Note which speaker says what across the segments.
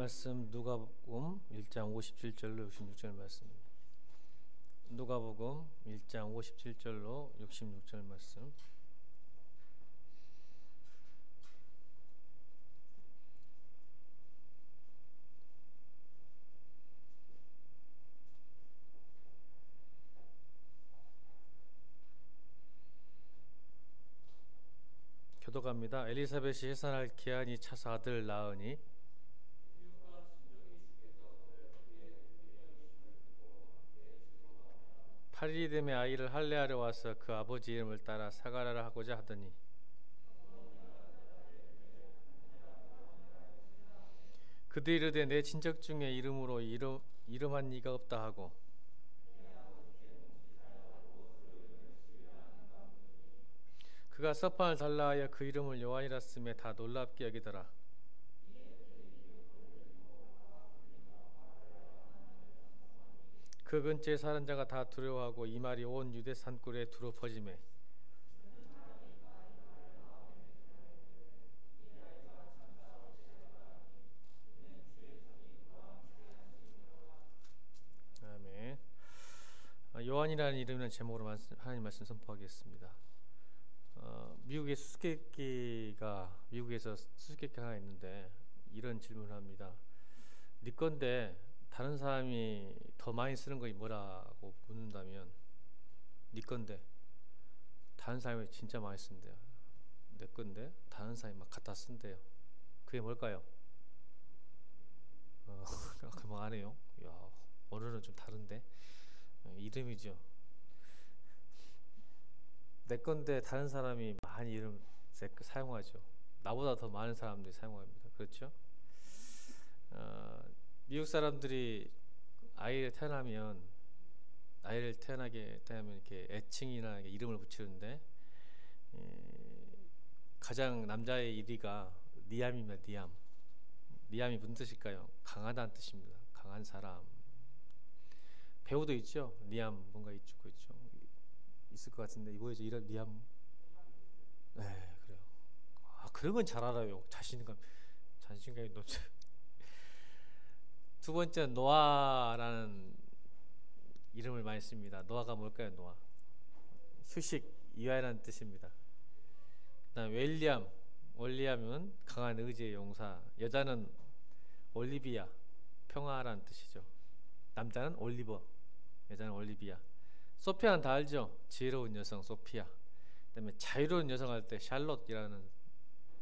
Speaker 1: 말씀 누가복음 1장 57절로 66절 말씀입니다. 누가복음 1장 57절로 66절 말씀. 교독합니다. 엘리사벳이 해산할 기한이 차서 아들을 낳으니 팔일이 되매 아이를 할례하려 와서 그 아버지 이름을 따라 사가랴라 하고자 하더니 그들이 이르되 내 친척 중에 이름으로 이름한 이가 없다 하고 그가 서판을 달라 하여 그 이름을 요한이라 쓰매 다 놀랍게 여기더라. 그 근처에 사는 자가 다 두려워하고 이 말이 온 유대 산골에 두루 퍼지매 아멘. 요한이라는 이름이라는 제목으로 하나님 말씀 선포하겠습니다. 미국의 미국에서 수수께끼가 하나 있는데 이런 질문을 합니다. 네 건데 다른 사람이 더 많이 쓰는 것이 뭐라고 묻는다면 네 건데 다른 사람이 진짜 많이 쓴대요. 내 건데 다른 사람이 막 갖다 쓴대요. 그게 뭘까요? 그만 안 해요. 야, 언어는 좀 다른데 이름이죠. 내 건데 다른 사람이 많이 이름 사용하죠. 나보다 더 많은 사람들이 사용합니다. 그렇죠? 미국 사람들이 아이를 태어나게 되면 이렇게 애칭이나 이름을 붙이는데 가장 남자의 1위가 리암입니다. 리암이 무슨 뜻일까요? 강하다는 뜻입니다. 강한 사람. 배우도 있죠. 리암 뭔가 있죠. 있을 것 같은데 이거죠. 이런 리암. 네, 그래요. 그런 건 잘 알아요. 자신감이 높죠. 두 번째 노아라는 이름을 많이 씁니다. 노아가 뭘까요? 노아. 휴식, 유아라는 뜻입니다. 그다음 올리암은 강한 의지의 용사. 여자는 올리비아, 평화라는 뜻이죠. 남자는 올리버, 여자는 올리비아. 소피아는 다 알죠? 지혜로운 여성 소피아. 그다음에 자유로운 여성 할 때 샬롯이라는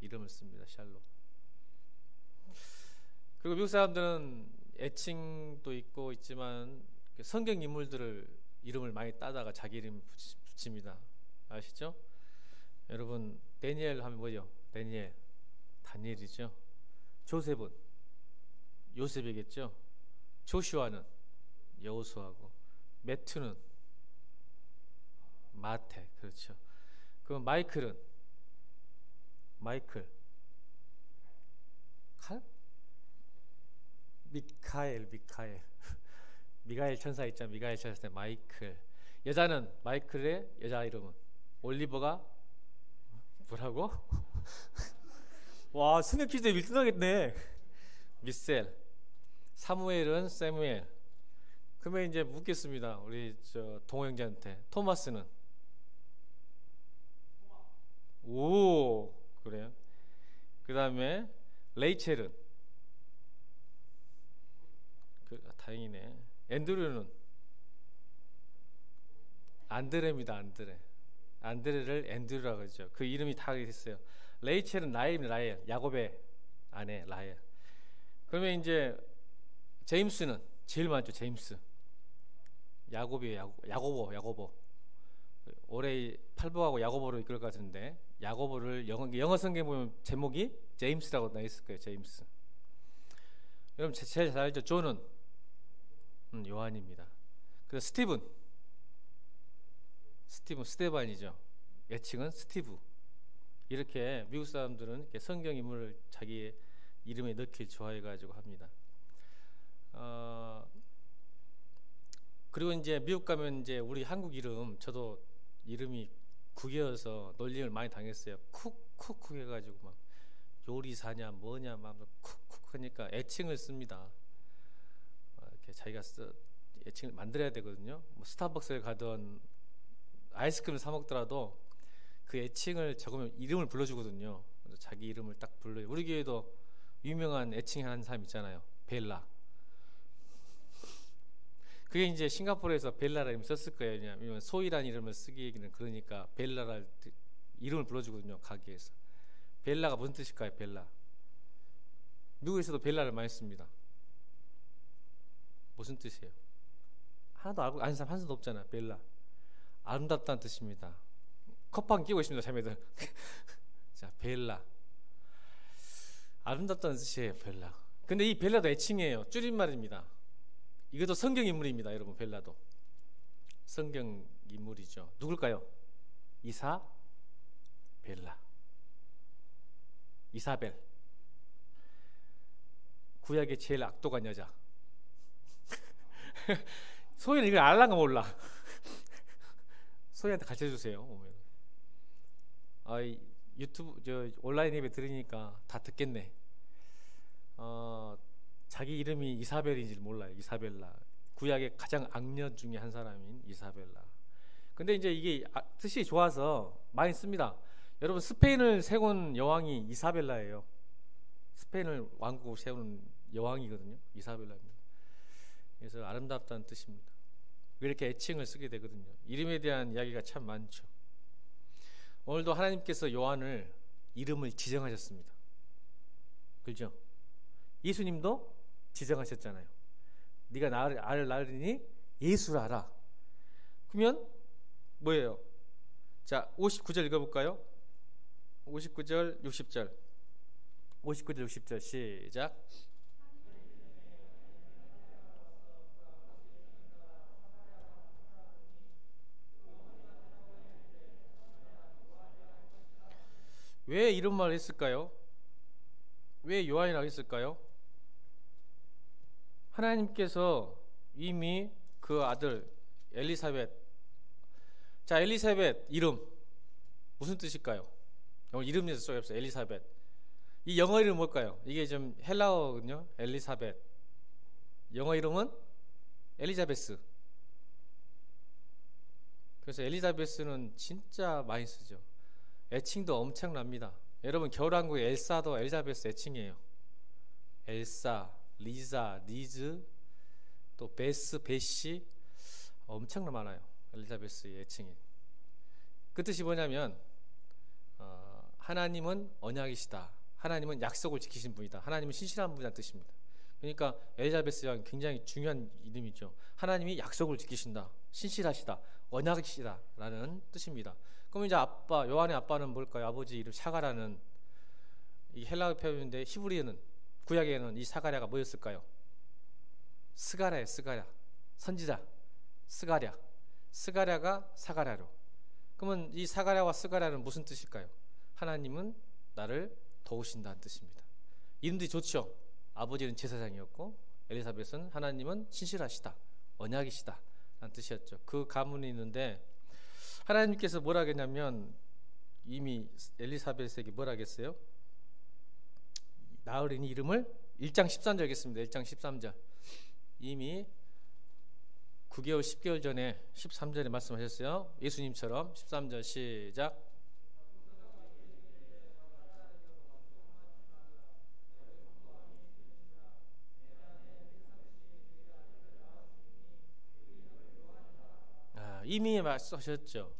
Speaker 1: 이름을 씁니다. 샬롯. 그리고 미국 사람들은 애칭도 있지만 성경 인물들을 이름을 많이 따다가 자기 이름 붙입니다. 아시죠? 여러분 다니엘 하면 뭐죠? 다니엘이죠. 조셉은 요셉이겠죠. 조슈아는 여호수아고 매튜는 마태. 그렇죠. 그럼 마이클 미카엘 천사 있잖아. 미카엘 천사 마이클. 여자는 마이클의 여자 이름은 올리버가 뭐라고? 와, 성경 퀴즈에 1등 하겠네. 미셀. 사무엘은 세무엘. 그러면 이제 묻겠습니다. 우리 동호 형제한테. 토마스는? 오, 그래요? 그 다음에 레이첼은? 다행이네. 앤드류는? 안드레입니다. 안드레를 앤드류라고 하죠. 그 이름이 다 있어요. 레이첼은 라헬, 야곱의 아내 라헬. 그러면 이제 제임스는 제일 많죠. 제임스. 야고보. 올해 팔복하고 야고보로 이끌 것 같은데 야고보를 영어 성경 보면 제목이 제임스라고 나 있을 거예요. 제임스. 여러분 제일 잘 알죠. 존은 요한입니다. 그래서 스테반이죠. 애칭은 스티브. 이렇게 미국 사람들은 이렇게 성경 인물을 자기 이름에 넣기 좋아해가지고 합니다. 그리고 이제 미국 가면 이제 우리 한국 이름, 저도 이름이 국이어서 놀림을 많이 당했어요. 쿡 해가지고 막 요리사냐 뭐냐 막 쿡쿡 하니까 애칭을 씁니다. 이렇게 자기가 애칭을 만들어야 되거든요. 뭐 스타벅스에 가던 아이스크림을 사 먹더라도 그 애칭을 적으면 이름을 불러주거든요. 그래서 자기 이름을 딱 불러요. 우리 교회도 유명한 애칭 하는 사람 있잖아요. 벨라. 그게 이제 싱가포르에서 벨라라 이름 썼을 거예요. 왜냐하면 소희라는 이름을 쓰기에는 그러니까 벨라라 이름을 불러주거든요. 가게에서. 벨라가 무슨 뜻일까요? 벨라. 미국에서도 벨라를 많이 씁니다. 무슨 뜻이에요? 하나도 알고 아는 사람 한 사람도 없잖아. 벨라. 아름답다는 뜻입니다. 컵방 끼고 있습니다. 자매들. 자, 벨라. 아름답다는 뜻이에요. 벨라. 근데 이 벨라도 애칭이에요. 줄임말입니다. 이것도 성경 인물입니다. 여러분, 벨라도 성경 인물이죠. 누굴까요? 벨라. 이사벨. 구약의 제일 악독한 여자. 소희는 이걸 알랑가 몰라. 소희한테 가르쳐주세요. 유튜브 온라인 예배 들으니까 다 듣겠네. 자기 이름이 이사벨인지 몰라요. 이사벨라. 구약의 가장 악녀 중에 한 사람인 이사벨라. 근데 이제 이게 뜻이 좋아서 많이 씁니다. 여러분, 스페인을 세운 여왕이 이사벨라예요. 스페인을 왕국을 세우는 여왕이거든요. 이사벨라입니다. 그래서 아름답다는 뜻입니다. 이렇게 애칭을 쓰게 되거든요. 이름에 대한 이야기가 참 많죠. 오늘도 하나님께서 요한을 이름을 지정하셨습니다. 그렇죠? 예수님도 지정하셨잖아요. 네가 나를 낳으니 예수를 알아. 그러면 뭐예요? 자, 59절 읽어볼까요? 59절 60절 59절 60절 시작. 왜 이런 말을 했을까요? 왜 요한이라고 했을까요? 하나님께서 이미 그 아들 엘리사벳, 자, 엘리사벳 이름 무슨 뜻일까요? 이름에서 써 없어요. 엘리사벳. 이 영어 이름 뭘까요? 이게 좀 헬라어거든요. 엘리사벳. 영어 이름은 엘리자베스. 그래서 엘리자베스는 진짜 많이 쓰죠. 애칭도 엄청납니다. 여러분, 겨울왕국의 엘사도 엘리자베스 애칭이에요. 엘사, 리자, 리즈, 또 베스, 베시, 엄청나 많아요. 엘리자베스의 애칭이. 그 뜻이 뭐냐면 하나님은 언약이시다. 하나님은 약속을 지키신 분이다. 하나님은 신실한 분이라는 뜻입니다. 그러니까 엘리자베스 여왕 굉장히 중요한 이름이죠. 하나님이 약속을 지키신다. 신실하시다. 언약이시다 라는 뜻입니다. 그럼 이제 아빠, 요한의 아빠는 뭘까요? 아버지 이름 사가랴는 이 헬라어 표현인데 히브리어는, 구약에는 이 사가랴가 뭐였을까요? 스가랴예요. 스가랴. 선지자. 스가랴. 스가랴가 사가랴로. 그러면 이 사가랴와 스가랴는 무슨 뜻일까요? 하나님은 나를 도우신다는 뜻입니다. 이름들이 좋죠. 아버지는 제사장이었고 엘리사벳은 하나님은 신실하시다. 언약이시다 라는 뜻이었죠. 그 가문이 있는데 하나님께서 뭐라 하겠냐면 이미 엘리사벳에게 뭐라 하겠어요? 나으리니 이름을 1장 13절 하겠습니다. 1장 13절. 이미 9개월 10개월 전에 13절에 말씀하셨어요. 예수님처럼. 13절 시작. 이미 말씀하셨죠.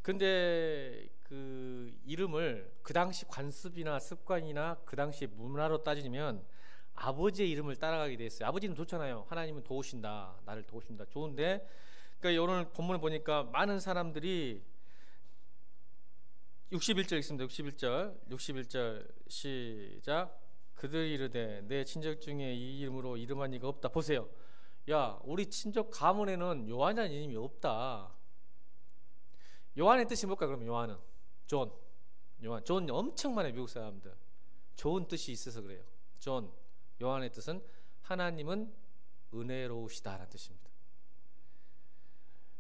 Speaker 1: 근데 그 이름을 그 당시 관습이나 습관이나 그 당시 문화로 따지면 아버지의 이름을 따라가게 됐어요. 아버지는 좋잖아요. 하나님은 도우신다. 나를 도우신다. 좋은데, 그러니까 오늘 본문을 보니까 많은 사람들이 61절 있습니다. 61절 시작. 그들이 이르되 내 친척 중에 이 이름으로 이름한 이가 없다. 보세요. 야, 우리 친척 가문에는 요한이라는 이름이 없다. 요한의 뜻이 뭘까? 그러면 요한은 존. 존 엄청 많아요. 미국 사람들. 좋은 뜻이 있어서 그래요. 존. 요한의 뜻은 하나님은 은혜로우시다라는 뜻입니다.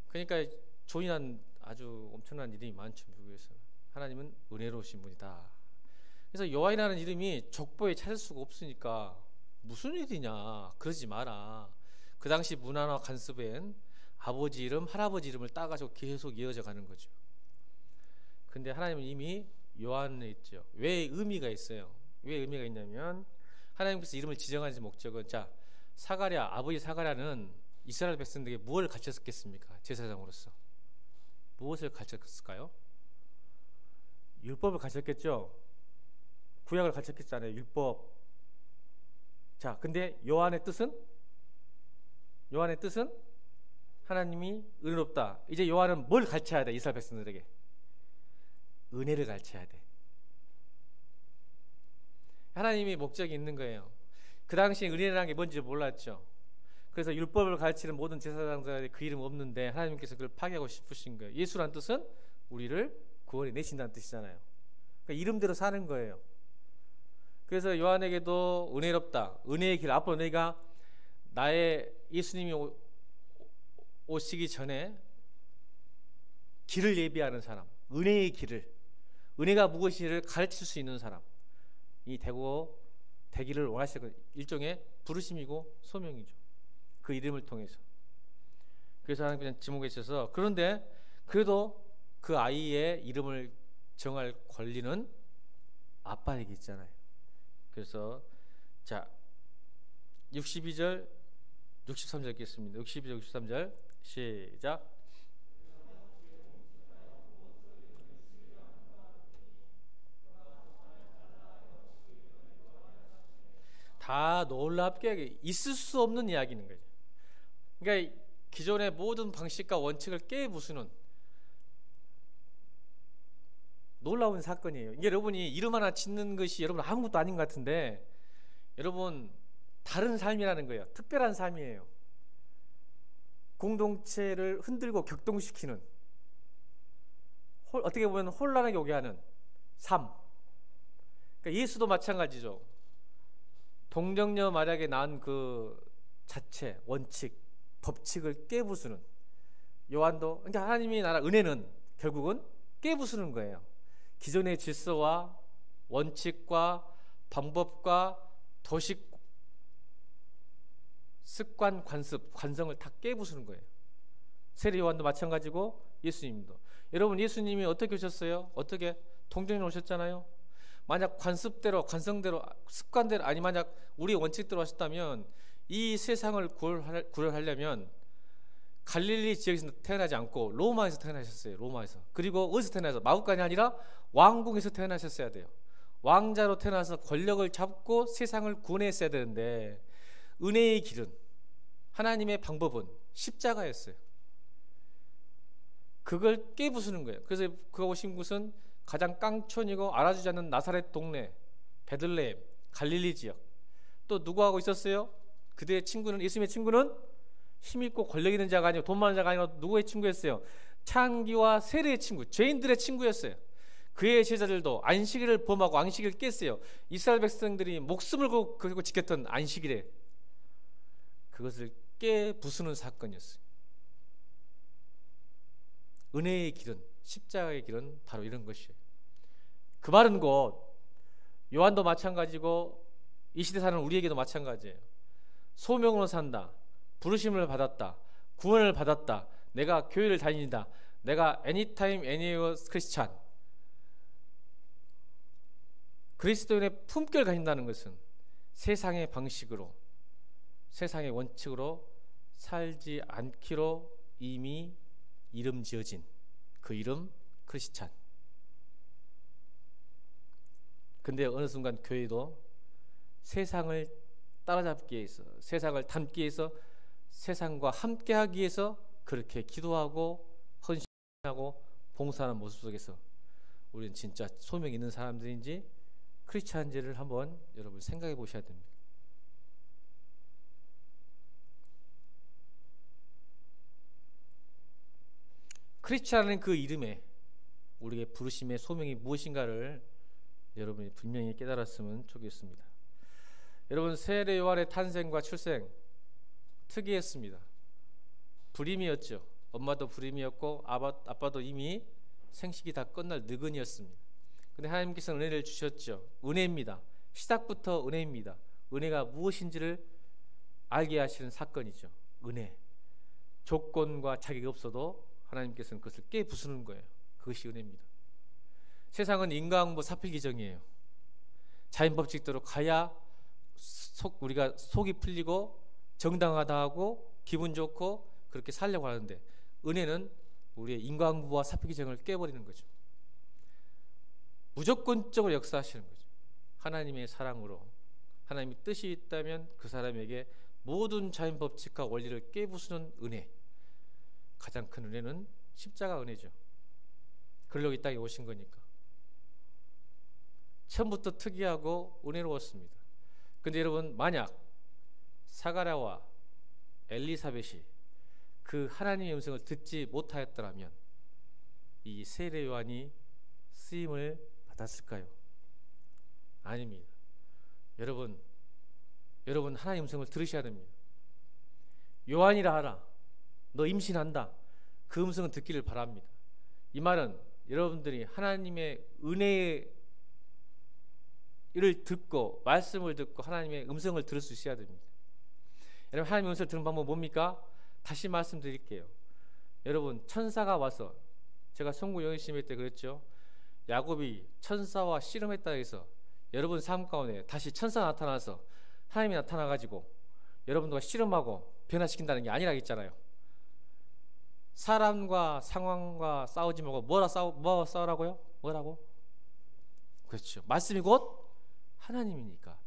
Speaker 1: 그러니까 존이란 아주 엄청난 이름이 많죠. 미국에서는. 하나님은 은혜로우신 분이다. 그래서 요한이라는 이름이 족보에 찾을 수가 없으니까 무슨 일이냐, 그러지 마라. 그 당시 문화나 관습엔 아버지 이름, 할아버지 이름을 따가지고 계속 이어져 가는 거죠. 근데 하나님은 이미 요한에 있죠. 왜 의미가 있어요? 왜 의미가 있냐면 하나님께서 이름을 지정하신 목적은, 자, 사가랴, 아버지 사가랴는 이스라엘 백성들에게 무엇을 가르쳤겠습니까? 제사장으로서 무엇을 가르쳤을까요? 율법을 가르쳤겠죠. 구약을 가르쳤잖아요. 율법. 자, 근데 요한의 뜻은 하나님이 은혜롭다. 이제 요한은 뭘 가르쳐야 돼? 이스라엘 백성들에게 은혜를 가르쳐야 돼. 하나님이 목적이 있는 거예요. 그 당시에 은혜라는 게 뭔지 몰랐죠. 그래서 율법을 가르치는 모든 제사장들에게 그 이름 없는데 하나님께서 그걸 파괴하고 싶으신 거예요. 예수란 뜻은 우리를 구원해 내신다는 뜻이잖아요. 그러니까 이름대로 사는 거예요. 그래서 요한에게도 은혜롭다, 은혜의 길, 앞으로 너희가 나의 예수님이 오시기 전에 길을 예비하는 사람, 은혜의 길을, 은혜가 무엇인지를 가르칠 수 있는 사람이 되기를 원하시는 일종의 부르심이고 소명이죠. 그 이름을 통해서. 그래서 하나님께서 지목에 있어서, 그런데 그래도 그 아이의 이름을 정할 권리는 아빠에게 있잖아요. 그래서 자 62절 63절 읽겠습니다. 62절 63절 시작. 다 놀랍게 있을 수 없는 이야기는 거죠. 그러니까 기존의 모든 방식과 원칙을 깨부수는 놀라운 사건이에요. 이게 여러분이 이름 하나 짓는 것이 여러분 아무것도 아닌 것 같은데, 여러분 다른 삶이라는 거예요. 특별한 삶이에요. 공동체를 흔들고 격동시키는, 어떻게 보면 혼란하게 오게 하는 삶. 그러니까 예수도 마찬가지죠. 동정녀 마리아에게 낳은 그 자체, 원칙, 법칙을 깨부수는, 요한도, 그러니까 하나님이 나라 은혜는 결국은 깨부수는 거예요. 기존의 질서와 원칙과 방법과 도식, 습관, 관습, 관성을 다 깨부수는 거예요. 세례 요한도 마찬가지고 예수님도. 여러분 예수님이 어떻게 오셨어요? 어떻게? 동정녀 오셨잖아요. 만약 관습대로, 관성대로, 습관대로, 아니 만약 우리 원칙대로 하셨다면 이 세상을 구원하려면 갈릴리 지역에서 태어나지 않고 로마에서 태어나셨어요. 로마에서. 그리고 어디서 태어나서? 마국간이 아니라 왕궁에서 태어나셨어야 돼요. 왕자로 태어나서 권력을 잡고 세상을 구원했어야 되는데, 은혜의 길은, 하나님의 방법은 십자가였어요. 그걸 깨부수는 거예요. 그래서 그가 오신 곳은 가장 깡촌이고 알아주지 않는 나사렛 동네, 베들레헴, 갈릴리 지역. 또 누구하고 있었어요? 그들의 친구는, 예수님의 친구는 힘있고 권력 있는 자가 아니고 돈 많은 자가 아니라 누구의 친구였어요? 창기와 세례의 친구, 죄인들의 친구였어요. 그의 제자들도 안식일을 범하고 안식일을 깼어요. 이스라엘 백성들이 목숨을 걸고 지켰던 안식일에 그것을 깨부수는 사건이었어요. 은혜의 길은, 십자가의 길은 바로 이런 것이에요. 그 말은 곧 요한도 마찬가지고 이 시대 사는 우리에게도 마찬가지예요. 소명으로 산다, 부르심을 받았다, 구원을 받았다, 내가 교회를 다닌다, 내가 anytime anywhere 크리스찬, 그리스도인의 품격을 가진다는 것은 세상의 방식으로, 세상의 원칙으로 살지 않기로 이미 이름 지어진 그 이름 크리스찬. 근데 어느 순간 교회도 세상을 따라잡기 위해서, 세상을 닮기 위해서, 세상과 함께하기 위해서 그렇게 기도하고 헌신하고 봉사하는 모습 속에서 우리는 진짜 소명 있는 사람들인지 크리스찬인지를 한번 여러분 생각해 보셔야 됩니다. 크리스찬은 그 이름에 우리의 부르심의 소명이 무엇인가를 여러분이 분명히 깨달았으면 좋겠습니다. 여러분 세례 요한의 탄생과 출생 특이했습니다. 불임이었죠. 엄마도 불임이었고 아빠도 이미 생식이 다 끝날 늙은이였습니다. 근데 하나님께서 은혜를 주셨죠. 은혜입니다. 시작부터 은혜입니다. 은혜가 무엇인지를 알게 하시는 사건이죠. 은혜. 조건과 자격이 없어도 하나님께서는 그것을 깨부수는 거예요. 그것이 은혜입니다. 세상은 인과응보 사필규정이에요. 자연법칙대로 가야 우리가 속이 풀리고 정당하다 하고 기분 좋고 그렇게 살려고 하는데, 은혜는 우리의 인과응보와 사필규정을 깨버리는 거죠. 무조건적으로 역사하시는 거죠. 하나님의 사랑으로, 하나님의 뜻이 있다면 그 사람에게 모든 자연법칙과 원리를 깨부수는 은혜. 가장 큰 은혜는 십자가 은혜죠. 그러려고 이 땅에 오신 거니까. 처음부터 특이하고 은혜로웠습니다. 근데 여러분, 만약 사가랴와 엘리사벳이 그 하나님의 음성을 듣지 못하였더라면 이 세례 요한이 쓰임을 받았을까요? 아닙니다. 여러분 하나님의 음성을 들으셔야 됩니다. 요한이라 하라, 너 임신한다, 그 음성은 듣기를 바랍니다. 이 말은 여러분들이 하나님의 은혜를 듣고 말씀을 듣고 하나님의 음성을 들을 수 있어야 됩니다. 여러분, 하나님의 음성을 듣는 방법은 뭡니까? 다시 말씀드릴게요. 여러분, 천사가 와서, 제가 송구 영신심회 때 그랬죠. 야곱이 천사와 씨름했다 해서 여러분 삶 가운데 다시 천사가 나타나서 하나님이 나타나가지고 여러분들과 씨름하고 변화시킨다는 게 아니라 했잖아요. 사람과 상황과 싸우지 말고 뭐 싸우라고요? 뭐라고? 그렇죠. 말씀이 곧 하나님이니까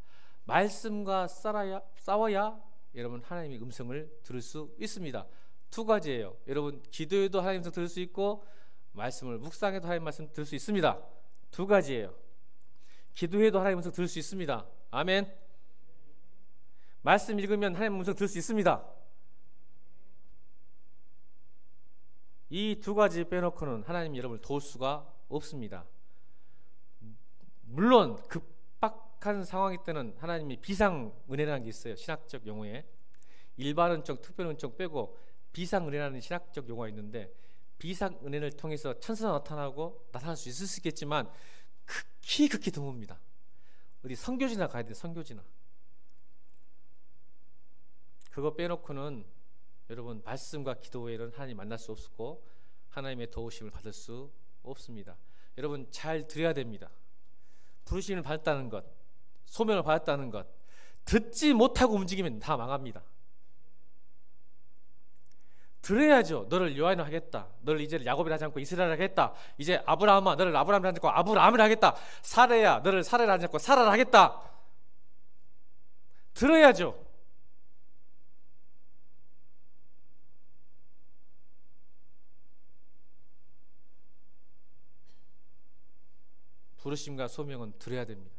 Speaker 1: 말씀과 싸워야 여러분 하나님의 음성을 들을 수 있습니다. 두 가지예요. 여러분, 기도에도 하나님의 음성 들을 수 있고 말씀을 묵상해도 하나님의 말씀 들을 수 있습니다. 두 가지예요. 기도해도 하나님의 음성 들을 수 있습니다. 아멘. 말씀 읽으면 하나님의 음성 들을 수 있습니다. 이 두 가지 빼놓고는 하나님이 여러분을 도울 수가 없습니다. 물론 급박한 상황일 때는 하나님이 비상은혜라는 게 있어요. 신학적 용어에 일반은총, 특별은총 빼고 비상은혜라는 신학적 용어가 있는데, 비상은혜를 통해서 천사가 나타날 수 있을 수 있겠지만 극히 드뭅니다. 어디 선교지나 가야 돼요. 선교지나. 그거 빼놓고는 여러분 말씀과 기도 외에는 하나님 만날 수 없고 하나님의 도우심을 받을 수 없습니다. 여러분, 잘 들어야 됩니다. 부르심을 받았다는 것, 소명을 받았다는 것, 듣지 못하고 움직이면 다 망합니다. 들어야죠. 너를 요한을 하겠다. 너를 이제 야곱이라 하지 않고 이스라엘을 하겠다. 이제 아브라함아, 너를 아브라함이라 하지 않고 아브라함을 하겠다. 사라야, 너를 사라라 하지 않고 사라를 하겠다. 들어야죠. 부르심과 소명은 들어야 됩니다.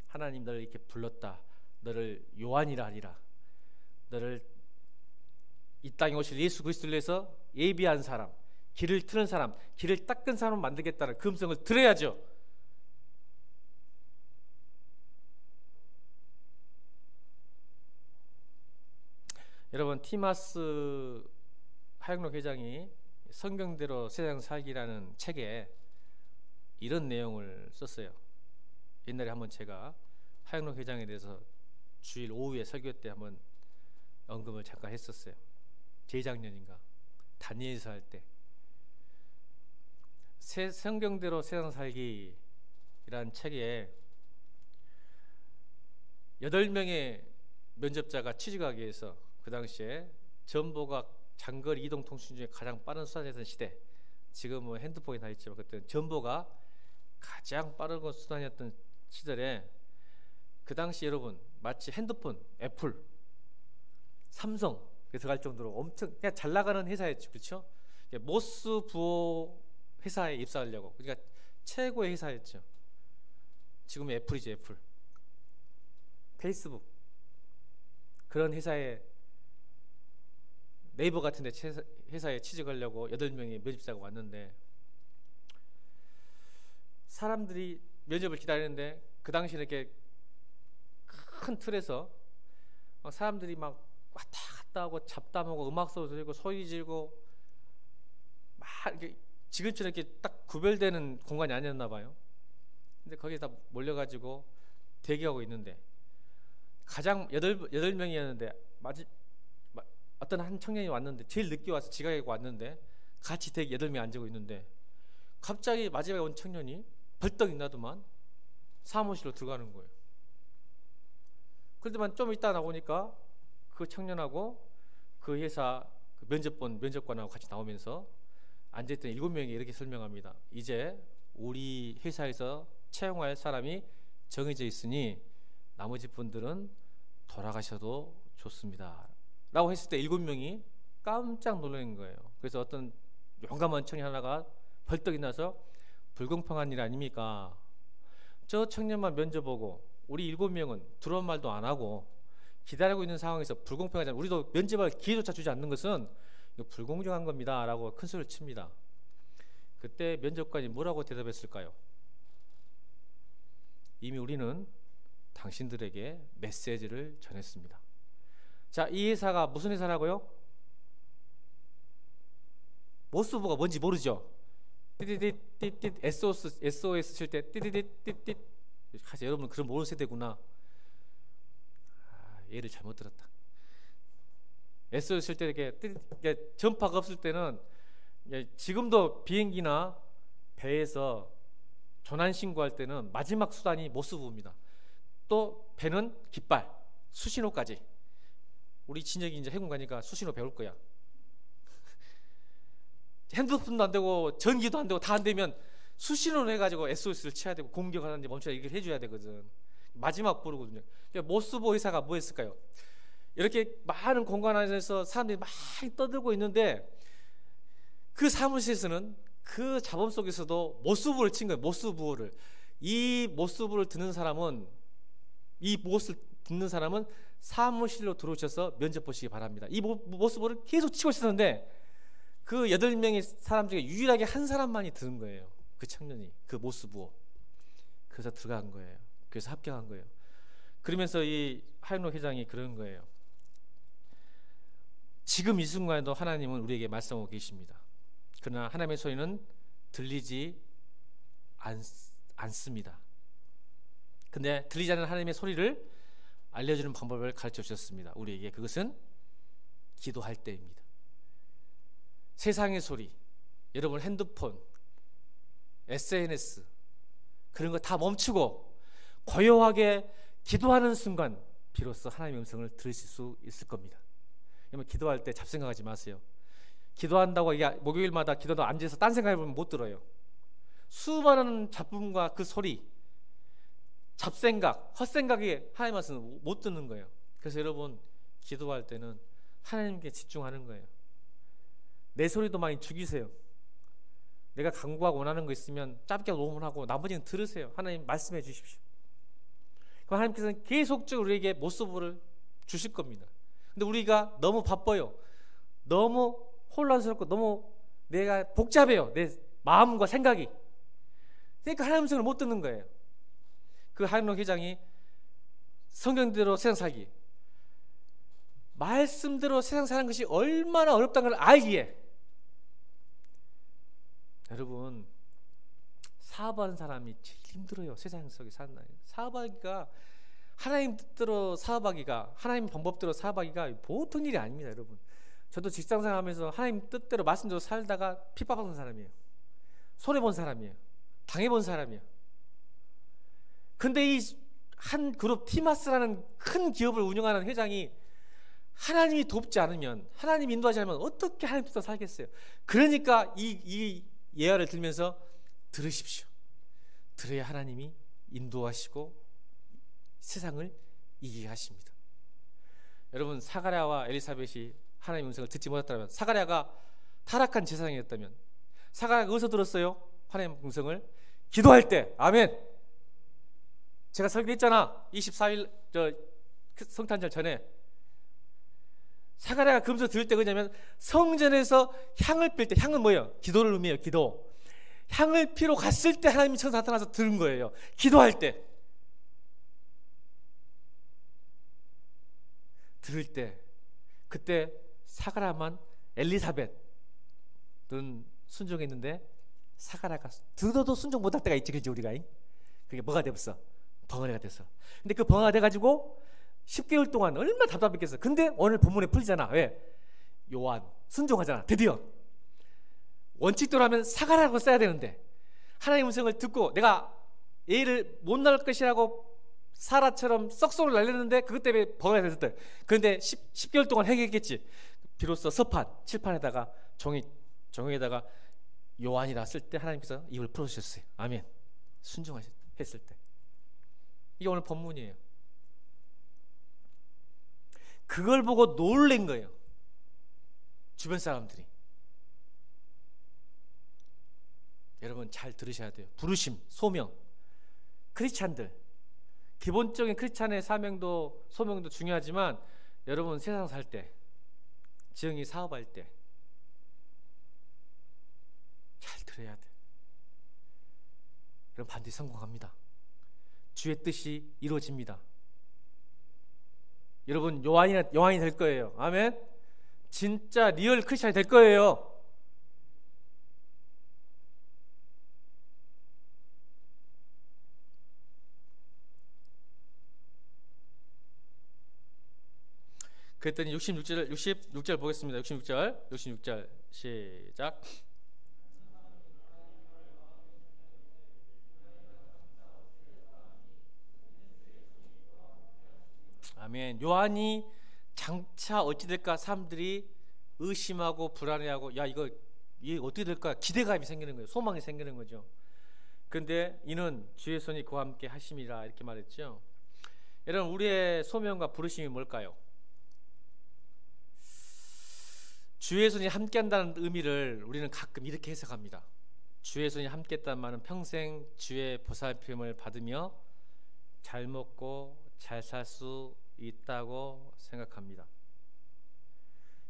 Speaker 1: 하나님 너를 이렇게 불렀다. 너를 요한이라 하리라. 너를 이 땅에 오실 예수 그리스도를 위해서 예비한 사람, 길을 트는 사람, 길을 닦은 사람을 만들겠다는 그 음성을 들어야죠. 여러분, 티마스 하영록 회장이 성경대로 세상 살기라는 책에 이런 내용을 썼어요. 옛날에 한번 제가 하영록 회장에 대해서 주일 오후에 설교 때 한번 언급을 잠깐 했었어요. 재작년인가 다니엘서 할 때 성경대로 세상 살기라는 책에 8명의 면접자가 취직하기 위해서, 그 당시에 전보가 장거리 이동 통신 중에 가장 빠른 수단이었던 시대, 지금은 핸드폰이 다 있지만 그때 전보가 가장 빠른 수단이었던 시절에, 그 당시 여러분 마치 핸드폰, 애플, 삼성 들어갈 정도로 엄청 그냥 잘 나가는 회사였죠. 그렇죠? 모스 부호 회사에 입사하려고, 그러니까 최고의 회사였죠. 지금 애플이죠. 애플, 페이스북, 그런 회사에, 네이버 같은 데 회사에 취직하려고 8명의 면접자가 왔는데, 사람들이 면접을 기다리는데 그 당시에 이렇게 큰 틀에서 막 사람들이 막 왔다 갔다 하고 잡담하고 음악 소리 들리고 소리 지르고 막 이렇게 지금처럼 이렇게 딱 구별되는 공간이 아니었나 봐요. 근데 거기에 다 몰려가지고 대기하고 있는데 가장 여덟 명이었는데 어떤 한 청년이 왔는데 제일 늦게 와서 지각하고 왔는데 같이 대기 8명이 앉고 있는데 갑자기 마지막에 온 청년이 벌떡 일어나더만 사무실로 들어가는 거예요. 그런데만 좀 있다 나오니까 그 청년하고 그 회사 면접 본 면접관하고 같이 나오면서 앉아있던 7명이 이렇게 설명합니다. 이제 우리 회사에서 채용할 사람이 정해져 있으니 나머지 분들은 돌아가셔도 좋습니다 라고 했을 때 7명이 깜짝 놀라는 거예요. 그래서 어떤 용감한 청년 하나가 벌떡 일어나서 불공평한 일 아닙니까? 저 청년만 면접 보고 우리 7명은 들어온 말도 안 하고 기다리고 있는 상황에서 불공평하잖아요. 우리도 면접할 기회조차 주지 않는 것은 이거 불공정한 겁니다 라고 큰 소리를 칩니다. 그때 면접관이 뭐라고 대답했을까요? 이미 우리는 당신들에게 메시지를 전했습니다. 자, 이 회사가 무슨 회사라고요? 모스부가 뭔지 모르죠? 띠띠띠띠 SOS 칠 때 띠띠띠띠 여러분 그런 모르는 세대구나. 얘를 잘못 들었다. SOS 칠 때 이렇게 전파가 없을 때는 지금도 비행기나 배에서 조난 신고할 때는 마지막 수단이 모스부입니다. 또 배는 깃발, 수신호까지. 우리 진혁이 이제 해군 가니까 수신호 배울 거야. 핸드폰도 안 되고 전기도 안 되고 다 안 되면 수신호로 해가지고 SOS를 쳐야 되고 공격하는지 멈춰야 얘기를 해줘야 되거든. 마지막 부르거든요. 모스부 회사가 뭐 했을까요? 이렇게 많은 공간 안에서 사람들이 많이 떠들고 있는데 그 사무실에서는 그 자본 속에서도 모스부를 친 거예요. 모스부를. 이 모스부를 듣는 사람은 사무실로 들어오셔서 면접 보시기 바랍니다. 이 모스부를 계속 치고 있었는데 그 8명의 사람 중에 유일하게 한 사람만이 들은 거예요. 그 청년이 그 모스부. 그래서 들어간 거예요. 그래서 합격한 거예요. 그러면서 이 하윤록 회장이 그런 거예요. 지금 이 순간에도 하나님은 우리에게 말씀하고 계십니다. 그러나 하나님의 소리는 들리지 않습니다. 근데 들리지 않는 하나님의 소리를 알려주는 방법을 가르쳐 주셨습니다. 우리에게 그것은 기도할 때입니다. 세상의 소리, 여러분 핸드폰, SNS 그런 거 다 멈추고 고요하게 기도하는 순간 비로소 하나님의 음성을 들으실 수 있을 겁니다. 여러분 기도할 때 잡생각하지 마세요. 기도한다고 목요일마다 기도도 앉아서 딴 생각해보면 못 들어요. 수많은 잡음과 그 소리, 잡생각, 헛생각이 하나님 말씀을 못 듣는 거예요. 그래서 여러분 기도할 때는 하나님께 집중하는 거예요. 내 소리도 많이 죽이세요. 내가 간구하고 원하는 거 있으면 짧게 녹음하고 나머지는 들으세요. 하나님 말씀해 주십시오. 그럼 하나님께서는 계속적으로 우리에게 모습을 주실 겁니다. 근데 우리가 너무 바빠요. 너무 혼란스럽고 너무 내가 복잡해요. 내 마음과 생각이. 그러니까 하나님 음성을 못 듣는 거예요. 그 하윤록 회장이 성경대로 세상 살기, 말씀대로 세상 사는 것이 얼마나 어렵다는 걸 알기에, 여러분 사업하는 사람이 제일 힘들어요. 세상 속에 사는 날 사업하기가, 하나님 뜻대로 사업하기가, 하나님 방법대로 사업하기가 보통 일이 아닙니다. 여러분 저도 직장생활 하면서 하나님 뜻대로 말씀대로 살다가 핍박받은 사람이에요. 손해본 사람이에요. 당해본 사람이에요. 근데 이 한 그룹 티마스라는 큰 기업을 운영하는 회장이 하나님이 돕지 않으면, 하나님이 인도하지 않으면 어떻게 하나님 뜻대로 살겠어요? 그러니까 이 예화를 들으면서 들으십시오. 들어야 하나님이 인도하시고 세상을 이기게 하십니다. 여러분 사가랴와 엘리사벳이 하나님의 음성을 듣지 못했다면, 사가랴가 타락한 제사장이었다면, 사가랴가 어디서 들었어요? 하나님의 음성을 기도할 때. 아멘. 제가 설교했잖아. 24일 성탄절 전에 사가랴가 그 음성 들을 때 그냐면 성전에서 향을 필 때, 향은 뭐예요? 기도를 의미해요. 기도. 향을 피러 갔을 때 하나님이 천사 나타나서 들은 거예요. 기도할 때, 들을 때. 그때 사가랴만, 엘리사벳은 순종했는데 사가랴가 들어도 순종 못할 때가 있지, 그렇지 우리가. 그게 뭐가 됐어? 벙어리가 됐어. 근데 그 벙어리가 돼가지고 10개월 동안 얼마나 답답했겠어. 근데 오늘 본문에 풀리잖아. 왜? 요한 순종하잖아. 드디어 원칙대로 하면 사과라고 써야 되는데 하나님의 음성을 듣고 내가 애를 못 낳을 것이라고 사라처럼 썩소를 날렸는데 그것 때문에 벙어리가 됐을 때, 그런데 10개월 동안 해결했겠지. 비로소 서판 칠판에다가 종이에다가 요한이라 쓸 때 하나님께서 입을 풀어주셨어요. 아멘. 순종했을 때. 이게 오늘 본문이에요. 그걸 보고 놀란 거예요, 주변 사람들이. 여러분 잘 들으셔야 돼요. 부르심, 소명, 크리스찬들, 기본적인 크리스찬의 사명도 소명도 중요하지만 여러분 세상 살 때, 지영이 사업할 때 잘 들어야 돼. 여러분 반드시 성공합니다. 주의 뜻이 이루어집니다. 여러분 요한이 될 거예요. 아멘. 진짜 리얼 크리스찬이 될 거예요. 그랬더니 66절 보겠습니다. 66절 시작. 아멘. 요한이 장차 어찌 될까 사람들이 의심하고 불안해하고, 야 이게 어떻게 될까 기대감이 생기는 거예요. 소망이 생기는 거죠. 그런데 이는 주의 손이 그와 함께 하심이라 이렇게 말했죠. 여러분 우리의 소명과 부르심이 뭘까요? 주의 손이 함께한다는 의미를 우리는 가끔 이렇게 해석합니다. 주의 손이 함께했다는 말은 평생 주의 보살핌을 받으며 잘 먹고 잘 살 수 있다고 생각합니다.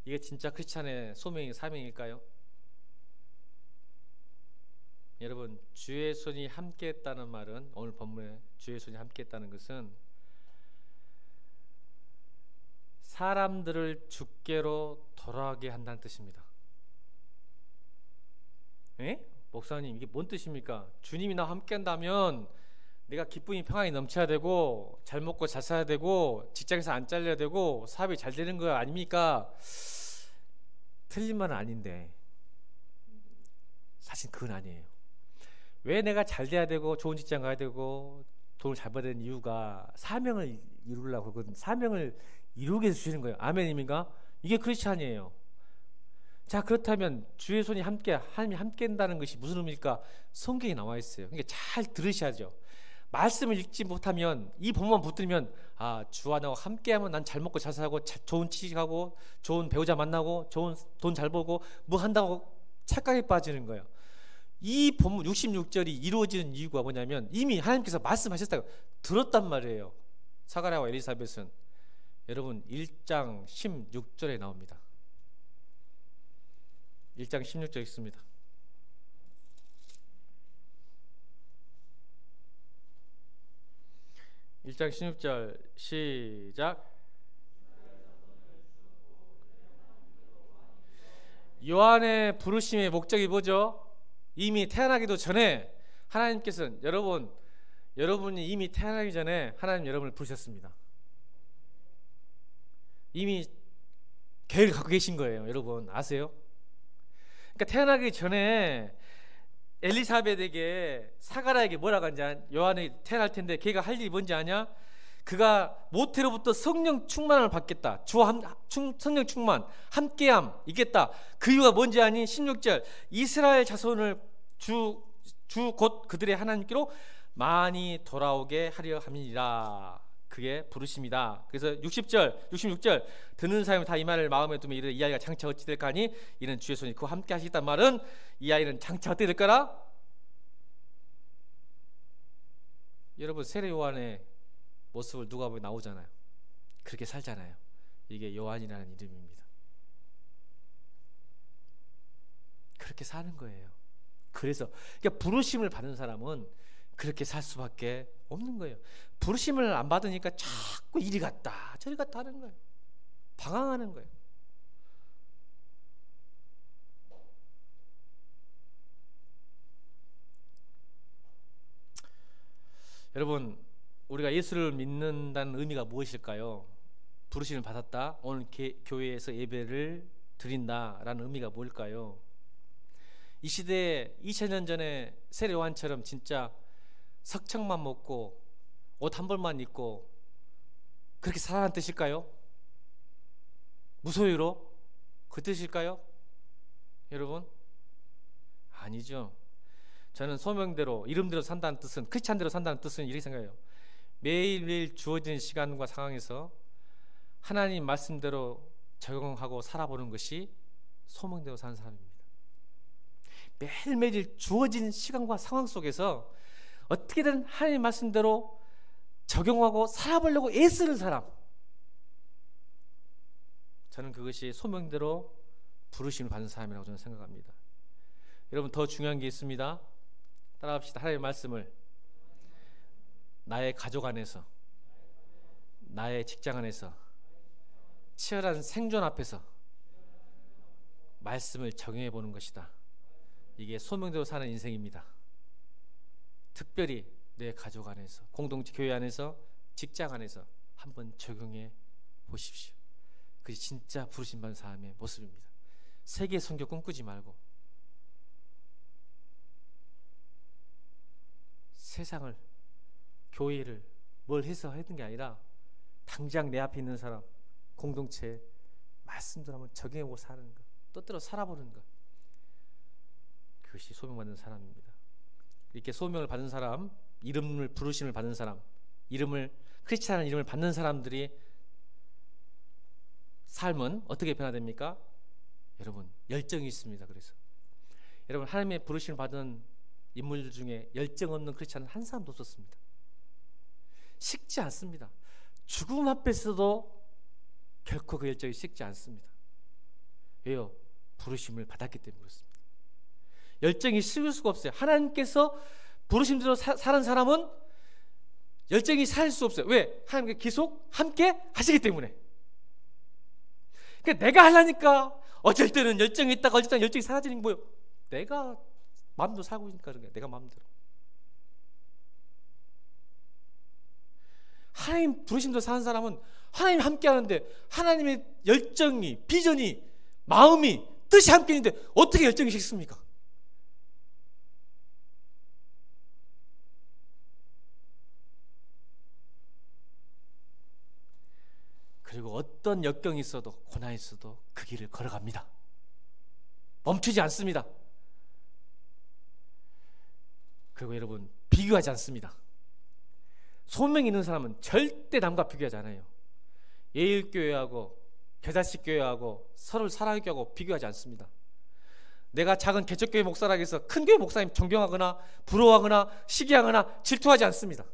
Speaker 1: 이게 진짜 크리스찬의 소명이 사명일까요? 여러분 주의 손이 함께했다는 말은, 오늘 본문에 주의 손이 함께했다는 것은 사람들을 주께로 돌아가게 한다는 뜻입니다. 에? 목사님 이게 뭔 뜻입니까? 주님이 나와 함께한다면 내가 기쁨이 평안이 넘쳐야 되고 잘 먹고 잘 살아야 되고 직장에서 안 잘려야 되고 사업이 잘 되는 거 아닙니까? 틀린 말은 아닌데 사실 그건 아니에요. 왜 내가 잘 돼야 되고 좋은 직장 가야 되고 돈을 잘 받아야 되는 이유가 사명을 이루려고, 그 사명을 이루게 해서 주시는 거예요. 아멘입니까? 이게 크리스찬이에요. 자, 그렇다면 주의 손이 함께, 하나님이 함께 한다는 것이 무슨 의미일까? 성경에 나와 있어요. 그러니까 잘 들으셔야죠. 말씀을 읽지 못하면, 이 본문만 붙들면, 아, 주와 나와 함께하면 난 잘 먹고 잘 살고 좋은 취직하고 좋은 배우자 만나고 좋은 돈 잘 벌고 뭐 한다고 착각에 빠지는 거예요. 이 본문 66절이 이루어지는 이유가 뭐냐면 이미 하나님께서 말씀하셨다고 들었단 말이에요. 사가랴와 엘리사벳은. 여러분 1장 16절에 나옵니다. 1장 16절 있습니다. (1장 16절) 시작. 요한의 부르심의 목적이 뭐죠? 이미 태어나기도 전에 하나님께서는 여러분이 이미 태어나기 전에 하나님 여러분을 부르셨습니다. 이미 계획을 갖고 계신 거예요. 여러분 아세요? 그러니까 태어나기 전에 엘리사벳에게, 사가랴에게 뭐라고 하냐, 요한이 태어날 텐데 걔가 할 일이 뭔지 아냐? 그가 모태로부터 성령 충만을 받겠다. 성령 충만, 함께함 있겠다. 그 이유가 뭔지 아니? 16절 이스라엘 자손을 주 곧 그들의 하나님께로 많이 돌아오게 하려 함이니라. 그게 부르심이다. 그래서 66절 듣는 사람이 다 이 말을 마음에 두면 이르되 이 아이가 장차 어찌 될까 하니 이는 주의 손이 그와 함께 하시겠다는 말은 이 아이는 장차 어떻게 될 거라? 여러분 세례 요한의 모습을 누가 보면 나오잖아요. 그렇게 살잖아요. 이게 요한이라는 이름입니다. 그렇게 사는 거예요. 그래서 그러니까 부르심을 받은 사람은 그렇게 살 수밖에 없는 거예요. 부르심을 안 받으니까 자꾸 이리 갔다 저리 갔다 하는 거예요. 방황하는 거예요. 여러분, 우리가 예수를 믿는다는 의미가 무엇일까요? 부르심을 받았다, 오늘 교회에서 예배를 드린다라는 의미가 뭘까요? 이 시대에 2000년 전에 세례 요한처럼 진짜 석청만 먹고 옷 한 벌만 입고 그렇게 살아라는 뜻일까요? 무소유로 그 뜻일까요? 여러분, 아니죠. 저는 소명대로, 이름대로 산다는 뜻은, 크리스찬대로 산다는 뜻은 이렇게 생각해요. 매일매일 주어진 시간과 상황에서 하나님 말씀대로 적용하고 살아보는 것이 소명대로 사는 사람입니다. 매일매일 주어진 시간과 상황 속에서 어떻게든 하나님 말씀대로 적용하고 살아보려고 애쓰는 사람, 저는 그것이 소명대로 부르심을 받는 사람이라고 저는 생각합니다. 여러분, 더 중요한 게 있습니다. 따라합시다. 하나님의 말씀을 나의 가족 안에서, 나의 직장 안에서, 치열한 생존 앞에서 말씀을 적용해 보는 것이다. 이게 소명대로 사는 인생입니다. 특별히 내 가족 안에서, 공동체 교회 안에서, 직장 안에서 한번 적용해 보십시오. 그게 진짜 부르심 받은 사람의 모습입니다. 세계 선교 꿈꾸지 말고 세상을, 교회를 뭘 해서 하는 게 아니라 당장 내 앞에 있는 사람, 공동체 말씀들 한번 적용하고 사는 것, 뜻대로 살아보는 것, 그것이 소명받는 사람입니다. 이렇게 소명을 받은 사람, 이름을, 부르심을 받은 사람, 이름을, 크리스찬이라는 이름을 받는 사람들이 삶은 어떻게 변화됩니까? 여러분, 열정이 있습니다. 그래서 여러분, 하나님의 부르심을 받은 인물들 중에 열정 없는 크리스찬은 한 사람도 없었습니다. 식지 않습니다. 죽음 앞에서도 결코 그 열정이 식지 않습니다. 왜요? 부르심을 받았기 때문에 그렇습니다. 열정이 식을 수가 없어요. 하나님께서 부르심대로 사는 사람은 열정이 살 수 없어요. 왜? 하나님께 계속 함께 하시기 때문에. 그러니까 내가 하려니까 어쩔 때는 열정이 있다가 어쩔 때는 열정이 사라지는 게 뭐예요? 내가 마음대로 살고 있으니까 그런 거예요. 내가 마음대로. 하나님 부르심대로 사는 사람은 하나님이 함께 하는데, 하나님의 열정이, 비전이, 마음이, 뜻이 함께 있는데 어떻게 열정이 식습니까? 그리고 어떤 역경이 있어도, 고난이 있어도 그 길을 걸어갑니다. 멈추지 않습니다. 그리고 여러분, 비교하지 않습니다. 소명이 있는 사람은 절대 남과 비교하지 않아요. 예일교회하고 겨자식 교회하고 서로를 사랑하게 하고 비교하지 않습니다. 내가 작은 개척교회 목사라고 해서 큰 교회 목사님 존경하거나 부러워하거나 시기하거나 질투하지 않습니다.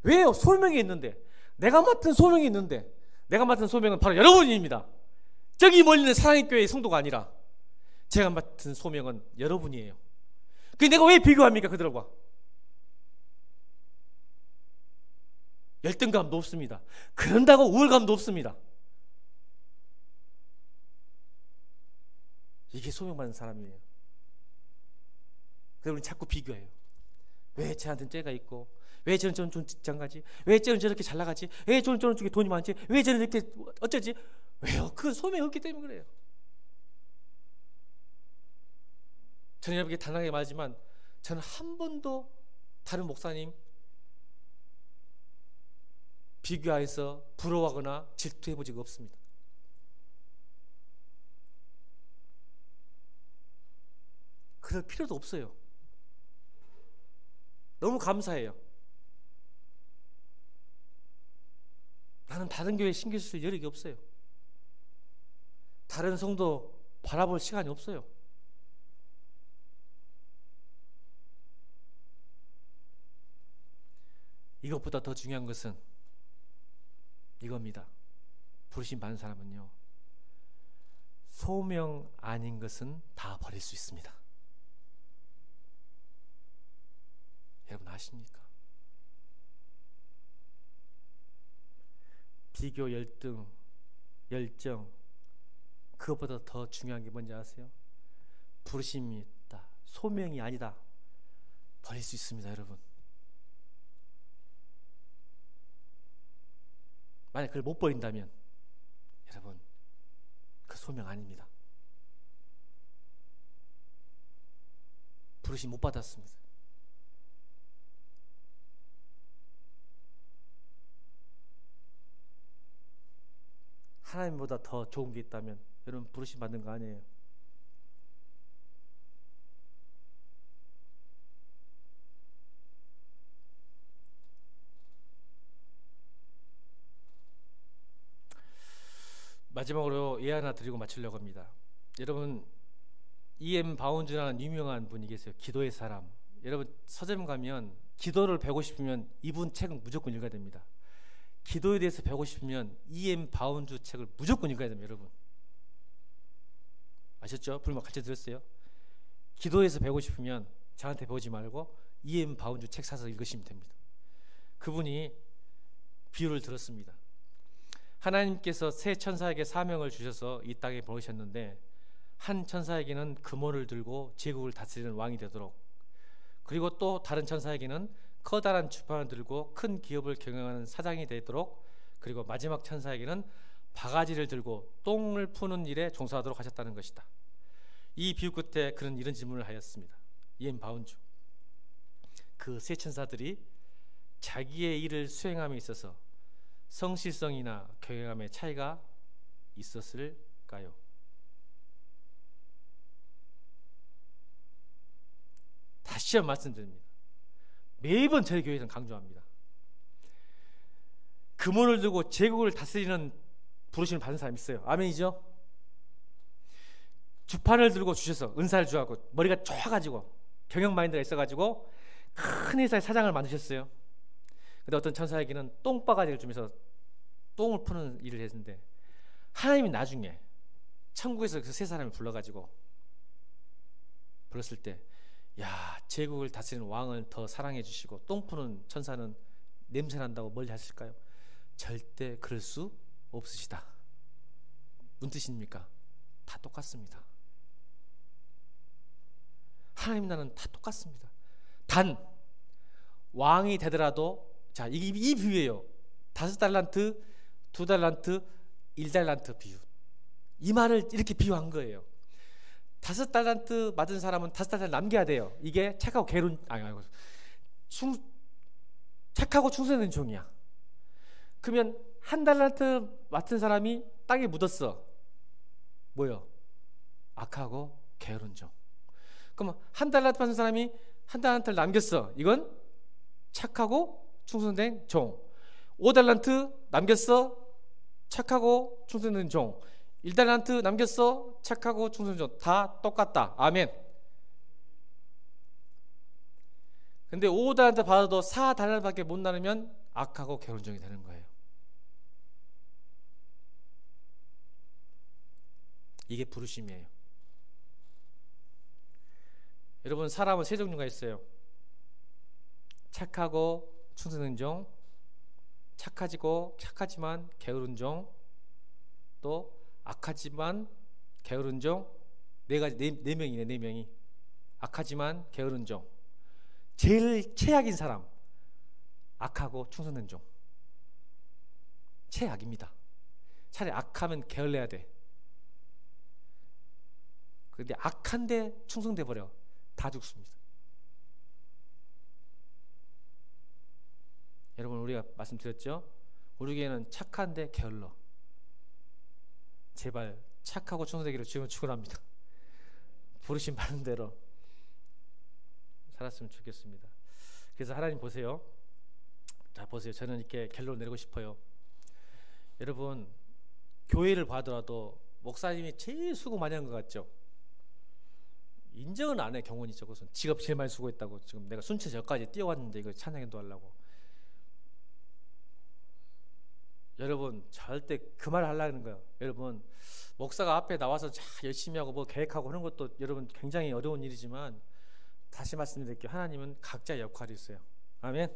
Speaker 1: 왜요? 소명이 있는데, 내가 맡은 소명이 있는데, 내가 맡은 소명은 바로 여러분입니다. 저기 멀리 있는 사랑의 교회의 성도가 아니라 제가 맡은 소명은 여러분이에요. 그 내가 왜 비교합니까? 그들과 열등감도 없습니다. 그런다고 우월감도 없습니다. 이게 소명받는 사람이에요. 그래서 우리는 자꾸 비교해요. 왜 쟤한테는 쟤가 있고, 왜 저는 좋은 직장 가지, 왜 쟤는 저렇게 잘 나가지, 왜 저는 저렇게 돈이 많지, 왜 쟤는 이렇게 어쩌지? 왜요? 그건 소명이 없기 때문에 그래요. 저는 여러분께 단호하게 말하지만, 저는 한 번도 다른 목사님 비교해서 부러워하거나 질투해 본 적이 없습니다. 그럴 필요도 없어요. 너무 감사해요. 나는 다른 교회에 신경 쓸 여력이 없어요. 다른 성도 바라볼 시간이 없어요. 이것보다 더 중요한 것은 이겁니다. 부르심 받은 사람은요, 소명 아닌 것은 다 버릴 수 있습니다. 여러분 아십니까? 비교, 열등, 열정, 그것보다 더 중요한 게 뭔지 아세요? 부르심이 있다, 소명이 아니다, 버릴 수 있습니다. 여러분, 만약 그걸 못 버린다면 여러분 그 소명 아닙니다. 부르심 못 받았습니다. 하나님보다 더 좋은 게 있다면 여러분 부르심 받는 거 아니에요. 마지막으로 예 하나 드리고 마치려고 합니다. 여러분 E.M. 바운즈라는 유명한 분이 계세요. 기도의 사람. 여러분 서점 가면 기도를 배우고 싶으면 이분 책은 무조건 읽어야 됩니다. 기도에 대해서 배우고 싶으면 E.M. 바운즈 책을 무조건 읽어야 됩니다. 여러분 아셨죠? 불만 같이 들었어요? 기도에서 배우고 싶으면 저한테 배우지 말고 E.M. 바운즈 책 사서 읽으시면 됩니다. 그분이 비유를 들었습니다. 하나님께서 세 천사에게 사명을 주셔서 이 땅에 보내셨는데 한 천사에게는 금호를 들고 제국을 다스리는 왕이 되도록, 그리고 또 다른 천사에게는 커다란 주판을 들고 큰 기업을 경영하는 사장이 되도록, 그리고 마지막 천사에게는 바가지를 들고 똥을 푸는 일에 종사하도록 하셨다는 것이다. 이 비유 끝에 그는 이런 질문을 하였습니다. E.M. 바운즈, 그 세 천사들이 자기의 일을 수행함에 있어서 성실성이나 경영함의 차이가 있었을까요? 다시 한번 말씀드립니다. 매번 저희 교회에서는 강조합니다. 금원을 들고 제국을 다스리는 부르심을 받은 사람이 있어요. 아멘이죠? 주판을 들고 주셔서 은사를 주하고 머리가 좋아가지고 경영 마인드가 있어가지고 큰 회사의 사장을 만드셨어요. 근데 어떤 천사에게는 똥바가지를 주면서 똥을 푸는 일을 했는데 하나님이 나중에 천국에서 그 세 사람을 불렀을 때, 야, 제국을 다스리는 왕을 더 사랑해 주시고 똥 푸는 천사는 냄새 난다고 멀리 하실까요? 절대 그럴 수 없으시다. 무슨 뜻입니까? 다 똑같습니다. 하나님 나라는 다 똑같습니다. 단 왕이 되더라도, 자, 이 비유예요. 5달란트, 2달란트, 1달란트 비유. 이 말을 이렇게 비유한 거예요. 5달란트 받은 사람은 5달란트 남겨야 돼요. 이게 착하고 착하고 충성된 종이야. 그러면 1달란트 맡은 사람이 땅에 묻었어. 뭐요? 악하고 게으른 종. 그럼 1달란트 받은 사람이 1달란트를 남겼어. 이건 착하고 충성된 종. 5달란트 남겼어. 착하고 충성된 종. 1달란트 남겼어. 착하고 충성된 종. 다 똑같다. 아멘. 근데 5달란트 받아도 4달란트밖에 못 나누면 악하고 게으른 종이 되는 거예요. 이게 부르심이에요. 여러분, 사람은 세 종류가 있어요. 착하고 충성된 종, 착하지만 게으른 종, 또 악하지만 게으른 종. 네 명이네. 4명이 악하지만 게으른 종. 제일 최악인 사람, 악하고 충성된 종. 최악입니다. 차라리 악하면 게을러야 돼. 그런데 악한데 충성돼 버려, 다 죽습니다. 여러분, 우리가 말씀드렸죠? 우리 교회는 착한데 게을러. 제발 착하고 충성되기를 주님은 축원합니다. 부르심 받는 대로 살았으면 좋겠습니다. 그래서 하나님 보세요. 자, 보세요. 저는 이렇게 결론을 내리고 싶어요. 여러분, 교회를 봐더라도 목사님이 제일 수고 많이 한 것 같죠? 인정은 안 해. 경원이 적어서 지갑 제일 많이 수고했다고. 지금 내가 순천역까지 뛰어왔는데 이거 찬양도 하려고. 여러분, 절대 그 말 하려는 거예요. 여러분, 목사가 앞에 나와서 열심히 하고 뭐 계획하고 하는 것도 여러분 굉장히 어려운 일이지만, 다시 말씀드릴게요. 하나님은 각자의 역할이 있어요. 아멘.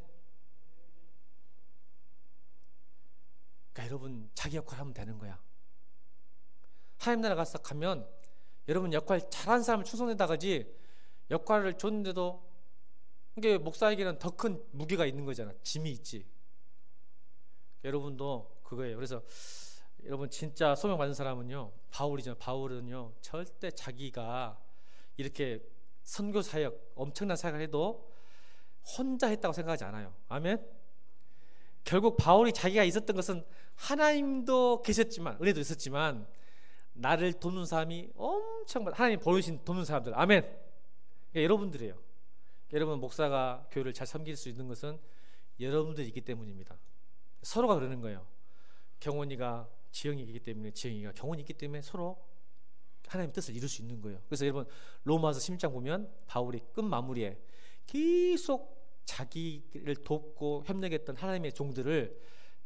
Speaker 1: 그러니까 여러분, 자기 역할 하면 되는 거야. 하나님 나라 가면 여러분 역할 잘한 사람을 충성된다 가지, 역할을 줬는데도, 이게 목사에게는 더 큰 무게가 있는 거잖아. 짐이 있지. 여러분도 그거예요. 그래서 여러분 진짜 소명 받은 사람은요, 바울이죠. 바울은요 절대 자기가 이렇게 선교 사역, 엄청난 사역을 해도 혼자 했다고 생각하지 않아요. 아멘. 결국 바울이 자기가 있었던 것은 하나님도 계셨지만, 은혜도 있었지만 나를 돕는 사람이 엄청 많아. 하나님 보내신 돕는 사람들. 아멘. 그러니까 여러분들이에요. 여러분 목사가 교회를 잘 섬길 수 있는 것은 여러분들이 있기 때문입니다. 서로가 그러는 거예요. 경원이가 지영이 있기 때문에, 지영이가 경원이 있기 때문에 서로 하나님의 뜻을 이룰 수 있는 거예요. 그래서 여러분 로마서 16장 보면 바울이 끝 마무리에 계속 자기를 돕고 협력했던 하나님의 종들을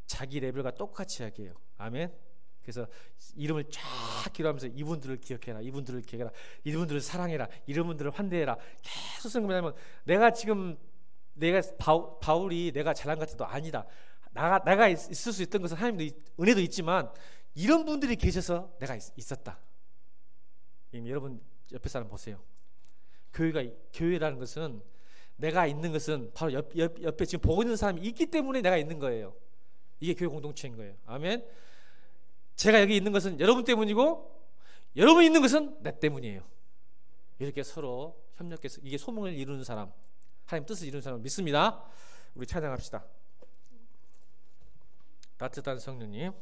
Speaker 1: 자기 레벨과 똑같이 하게 해요. 아멘. 그래서 이름을 쫙 기록하면서 이분들을 기억해라, 이분들을 기억해라, 이분들을 사랑해라, 이분들을 환대해라 계속 쓰는 거냐면, 내가 바울이 내가 잘한 것 같아도 아니다. 내가 있을 수 있던 것은 하나님도 은혜도 있지만 이런 분들이 계셔서 내가 있었다. 여러분 옆에 사람 보세요. 교회라는 것은, 내가 있는 것은 바로 옆에 지금 보고 있는 사람이 있기 때문에 내가 있는 거예요. 이게 교회 공동체인 거예요. 아멘. 제가 여기 있는 것은 여러분 때문이고, 여러분이 있는 것은 내 때문이에요. 이렇게 서로 협력해서 이게 소명을 이루는 사람, 하나님 뜻을 이루는 사람을 믿습니다. 우리 찬양합시다. 따뜻한 성령님.